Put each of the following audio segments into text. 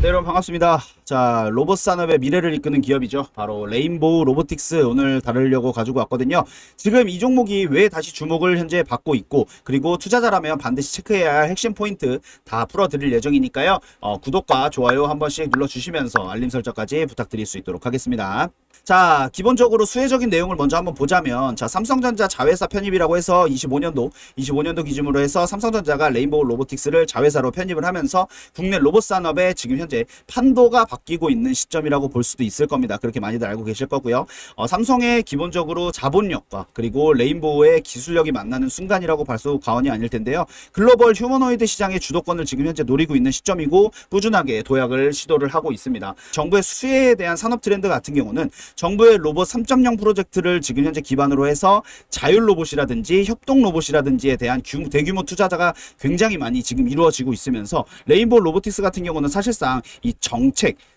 네, 여러분 반갑습니다. 자, 로봇 산업의 미래를 이끄는 기업이죠. 바로 레인보우 로보틱스 오늘 다루려고 가지고 왔거든요. 지금 이 종목이 왜 다시 주목을 현재 받고 있고, 그리고 투자자라면 반드시 체크해야 할 핵심 포인트 다 풀어드릴 예정이니까요. 구독과 좋아요 한 번씩 눌러주시면서 알림 설정까지 부탁드릴 수 있도록 하겠습니다. 자, 기본적으로 수혜적인 내용을 먼저 한번 보자면, 자, 삼성전자 자회사 편입이라고 해서 25년도 기준으로 해서 삼성전자가 레인보우 로보틱스를 자회사로 편입을 하면서 국내 로봇 산업에 지금 현재 판도가 바뀌고 있는 시점이라고 볼 수도 있을 겁니다. 그렇게 많이들 알고 계실 거고요. 삼성의 기본적으로 자본력과 그리고 레인보우의 기술력이 만나는 순간이라고 봐도 과언이 아닐 텐데요. 글로벌 휴머노이드 시장의 주도권을 지금 현재 노리고 있는 시점이고, 꾸준하게 도약을 시도를 하고 있습니다. 정부의 수혜에 대한 산업 트렌드 같은 경우는 정부의 로봇 3.0 프로젝트를 지금 현재 기반으로 해서 자율 로봇이라든지 협동 로봇이라든지에 대한 대규모 투자자가 굉장히 많이 지금 이루어지고 있으면서, 레인보우 로보틱스 같은 경우는 사실상 이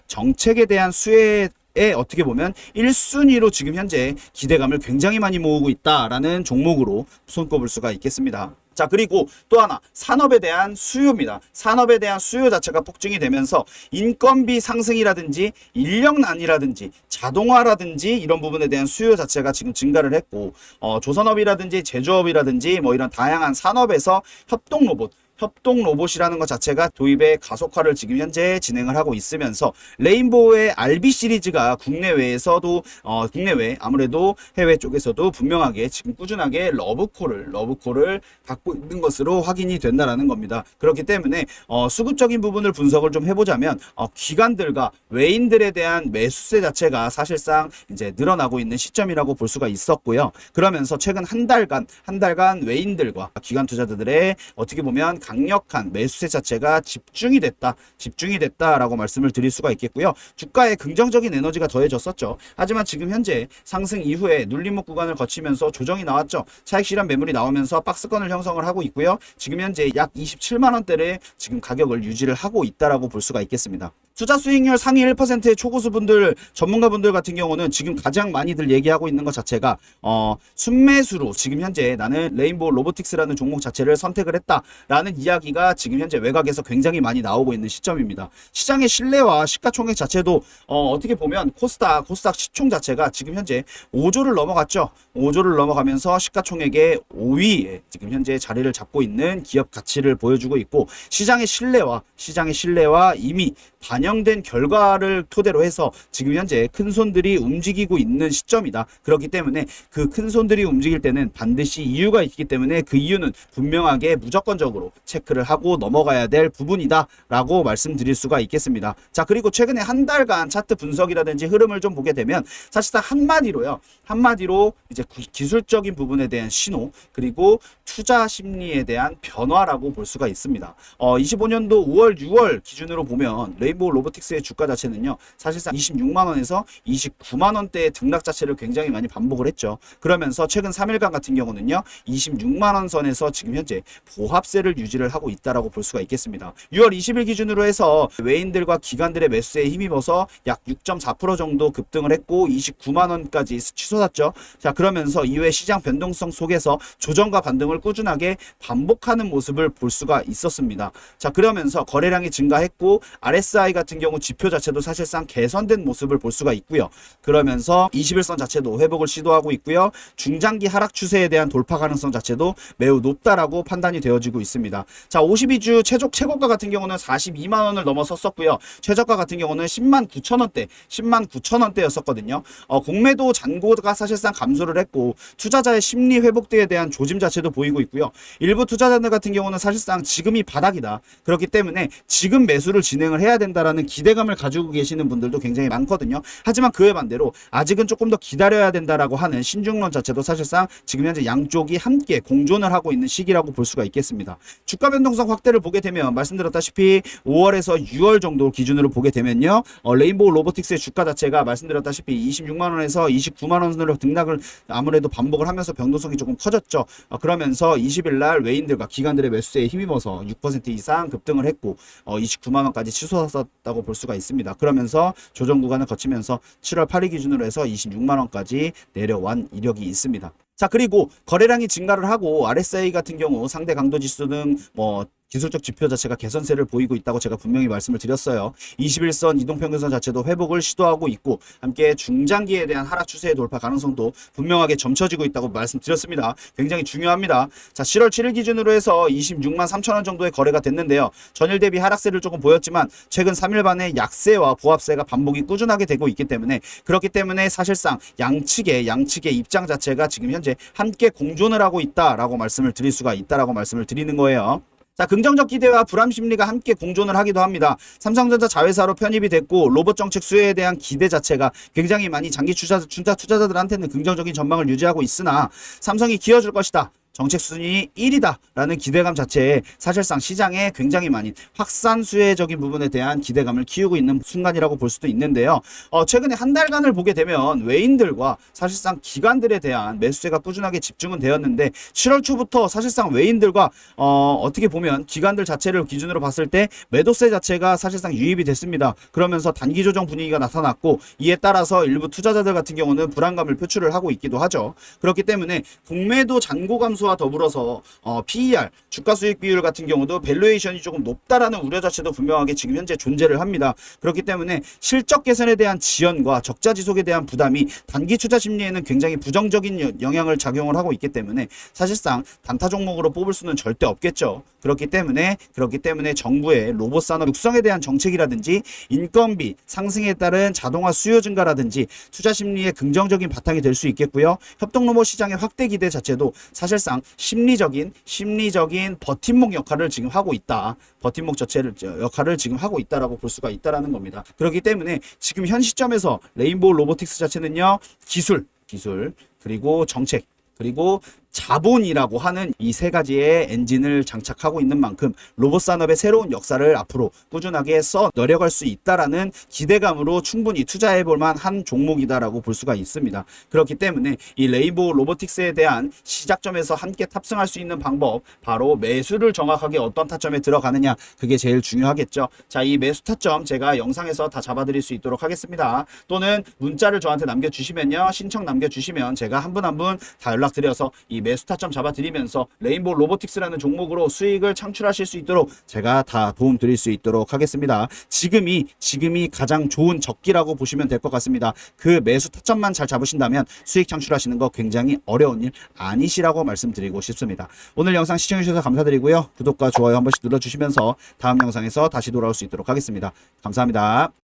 정책에 대한 수혜에 어떻게 보면 1순위로 지금 현재 기대감을 굉장히 많이 모으고 있다라는 종목으로 손꼽을 수가 있겠습니다. 자, 그리고 또 하나, 산업에 대한 수요입니다. 산업에 대한 수요 자체가 폭증이 되면서 인건비 상승이라든지 인력난이라든지 자동화라든지 이런 부분에 대한 수요 자체가 지금 증가를 했고, 조선업이라든지 제조업이라든지 뭐 이런 다양한 산업에서 협동 로봇이라는 것 자체가 도입의 가속화를 지금 현재 진행을 하고 있으면서, 레인보우의 RB 시리즈가 국내외에서도 국내외 아무래도 해외 쪽에서도 분명하게 지금 꾸준하게 러브콜을 갖고 있는 것으로 확인이 된다라는 겁니다. 그렇기 때문에 수급적인 부분을 분석을 좀 해보자면, 기관들과 외인들에 대한 매수세 자체가 사실상 이제 늘어나고 있는 시점이라고 볼 수가 있었고요. 그러면서 최근 한 달간 외인들과 기관 투자자들의 어떻게 보면 강력한 매수세 자체가 집중이 됐다라고 말씀을 드릴 수가 있겠고요. 주가에 긍정적인 에너지가 더해졌었죠. 하지만 지금 현재 상승 이후에 눌림목 구간을 거치면서 조정이 나왔죠. 차익 실현 매물이 나오면서 박스권을 형성을 하고 있고요. 지금 현재 약 27만 원대를 지금 가격을 유지를 하고 있다라고 볼 수가 있겠습니다. 투자 수익률 상위 1%의 초고수분들, 전문가분들 같은 경우는 지금 가장 많이들 얘기하고 있는 것 자체가 순매수로 지금 현재 나는 레인보우 로보틱스라는 종목 자체를 선택을 했다라는 이야기가 지금 현재 외곽에서 굉장히 많이 나오고 있는 시점입니다. 시장의 신뢰와 시가총액 자체도 어떻게 보면 코스닥 시총 자체가 지금 현재 5조를 넘어갔죠. 5조를 넘어가면서 시가총액의 5위에 지금 현재 자리를 잡고 있는 기업 가치를 보여주고 있고, 시장의 신뢰와 이미 반영된 결과를 토대로 해서 지금 현재 큰 손들이 움직이고 있는 시점이다. 그렇기 때문에 그 큰 손들이 움직일 때는 반드시 이유가 있기 때문에 그 이유는 분명하게 무조건적으로 체크를 하고 넘어가야 될 부분이다 라고 말씀드릴 수가 있겠습니다. 자, 그리고 최근에 한 달간 차트 분석이라든지 흐름을 좀 보게 되면, 사실상 한마디로 이제 기술적인 부분에 대한 신호, 그리고 투자 심리에 대한 변화라고 볼 수가 있습니다. 25년도 5월, 6월 기준으로 보면 레인보우 로보틱스의 주가 자체는요, 사실상 26만 원에서 29만 원대의 등락 자체를 굉장히 많이 반복을 했죠. 그러면서 최근 3일간 같은 경우는요, 26만 원 선에서 지금 현재 보합세를 유지를 하고 있다라고 볼 수가 있겠습니다. 6월 20일 기준으로 해서 외인들과 기관들의 매수에 힘입어서 약 6.4% 정도 급등을 했고 29만 원까지 치솟았죠. 자, 그러면서 이후에 시장 변동성 속에서 조정과 반등을 꾸준하게 반복하는 모습을 볼 수가 있었습니다. 자, 그러면서 거래량이 증가했고 RSI 같은 경우 지표 자체도 사실상 개선된 모습을 볼 수가 있고요. 그러면서 21선 자체도 회복을 시도하고 있고요. 중장기 하락 추세에 대한 돌파 가능성 자체도 매우 높다라고 판단이 되어지고 있습니다. 자, 52주 최고가 같은 경우는 42만 원을 넘어섰었고요. 최저가 같은 경우는 10만 9천 원대였었거든요. 공매도 잔고가 사실상 감소를 했고, 투자자의 심리 회복대에 대한 조짐 자체도 보이고 있고요. 일부 투자자들 같은 경우는 사실상 지금이 바닥이다. 그렇기 때문에 지금 매수를 진행을 해야 된다라는 기대감을 가지고 계시는 분들도 굉장히 많거든요. 하지만 그에 반대로 아직은 조금 더 기다려야 된다라고 하는 신중론 자체도 사실상 지금 현재 양쪽이 함께 공존을 하고 있는 시기라고 볼 수가 있겠습니다. 주가 변동성 확대를 보게 되면 말씀드렸다시피 5월에서 6월 정도 기준으로 보게 되면요, 레인보우 로보틱스의 주가 자체가 말씀드렸다시피 26만 원에서 29만 원으로 등락을 아무래도 반복을 하면서 변동성이 조금 커졌죠. 그러면서 20일 날 외인들과 기관들의 매수세에 힘입어서 6% 이상 급등을 했고 29만 원까지 치솟았다고 볼 수가 있습니다. 그러면서 조정 구간을 거치면서 7월 8일 기준으로 해서 26만 원까지 내려온 이력이 있습니다. 자, 그리고 거래량이 증가를 하고 RSI 같은 경우 상대 강도 지수 등 기술적 지표 자체가 개선세를 보이고 있다고 제가 분명히 말씀을 드렸어요. 21선 이동평균선 자체도 회복을 시도하고 있고 함께 중장기에 대한 하락 추세의 돌파 가능성도 분명하게 점쳐지고 있다고 말씀드렸습니다. 굉장히 중요합니다. 자, 7월 7일 기준으로 해서 26만 3천 원 정도의 거래가 됐는데요. 전일 대비 하락세를 조금 보였지만 최근 3일반의 약세와 보합세가 반복이 꾸준하게 되고 있기 때문에 그렇기 때문에 사실상 양측의 입장 자체가 지금 현재 함께 공존을 하고 있다라고 말씀을 드릴 수가 있다라고 말씀을 드리는 거예요. 자, 긍정적 기대와 불안 심리가 함께 공존을 하기도 합니다. 삼성전자 자회사로 편입이 됐고 로봇 정책 수혜에 대한 기대 자체가 굉장히 많이 장기 투자자들한테는 긍정적인 전망을 유지하고 있으나 삼성이 기어줄 것이다. 정책 수준이 1이다 라는 기대감 자체에 사실상 시장에 굉장히 많이 확산 수혜적인 부분에 대한 기대감을 키우고 있는 순간이라고 볼 수도 있는데요. 최근에 한 달간을 보게 되면 외인들과 사실상 기관들에 대한 매수세가 꾸준하게 집중은 되었는데 7월 초부터 사실상 외인들과 어떻게 보면 기관들 자체를 기준으로 봤을 때 매도세 자체가 사실상 유입이 됐습니다. 그러면서 단기 조정 분위기가 나타났고 이에 따라서 일부 투자자들 같은 경우는 불안감을 표출을 하고 있기도 하죠. 그렇기 때문에 공매도 잔고 감소와 더불어서 PER 주가 수익 비율 같은 경우도 밸류에이션이 조금 높다라는 우려 자체도 분명하게 지금 현재 존재를 합니다. 그렇기 때문에 실적 개선에 대한 지연과 적자 지속에 대한 부담이 단기 투자 심리에는 굉장히 부정적인 영향을 작용을 하고 있기 때문에 사실상 단타 종목으로 뽑을 수는 절대 없겠죠. 그렇기 때문에 정부의 로봇 산업 육성에 대한 정책이라든지 인건비 상승에 따른 자동화 수요 증가라든지 투자 심리에 긍정적인 바탕이 될 수 있겠고요. 협동 로봇 시장의 확대 기대 자체도 사실상 심리적인 버팀목 역할을 지금 하고 있다. 버팀목 자체를 역할을 지금 하고 있다라고 볼 수가 있다라는 겁니다. 그렇기 때문에 지금 현 시점에서 레인보우 로보틱스 자체는요. 기술 그리고 정책 그리고 자본이라고 하는 이 세 가지의 엔진을 장착하고 있는 만큼 로봇 산업의 새로운 역사를 앞으로 꾸준하게 써 내려갈 수 있다라는 기대감으로 충분히 투자해 볼 만한 종목이다라고 볼 수가 있습니다. 그렇기 때문에 이 레인보우 로보틱스에 대한 시작점에서 함께 탑승할 수 있는 방법 바로 매수를 정확하게 어떤 타점에 들어가느냐 그게 제일 중요하겠죠. 자, 이 매수 타점 제가 영상에서 다 잡아드릴 수 있도록 하겠습니다. 또는 문자를 저한테 남겨주시면요. 신청 남겨주시면 제가 한 분 한 분 다 연락드려서 이 매수 타점 잡아드리면서 레인보우 로보틱스라는 종목으로 수익을 창출하실 수 있도록 제가 다 도움 드릴 수 있도록 하겠습니다. 지금이 가장 좋은 적기라고 보시면 될 것 같습니다. 그 매수 타점만 잘 잡으신다면 수익 창출하시는 거 굉장히 어려운 일 아니시라고 말씀드리고 싶습니다. 오늘 영상 시청해주셔서 감사드리고요. 구독과 좋아요 한 번씩 눌러주시면서 다음 영상에서 다시 돌아올 수 있도록 하겠습니다. 감사합니다.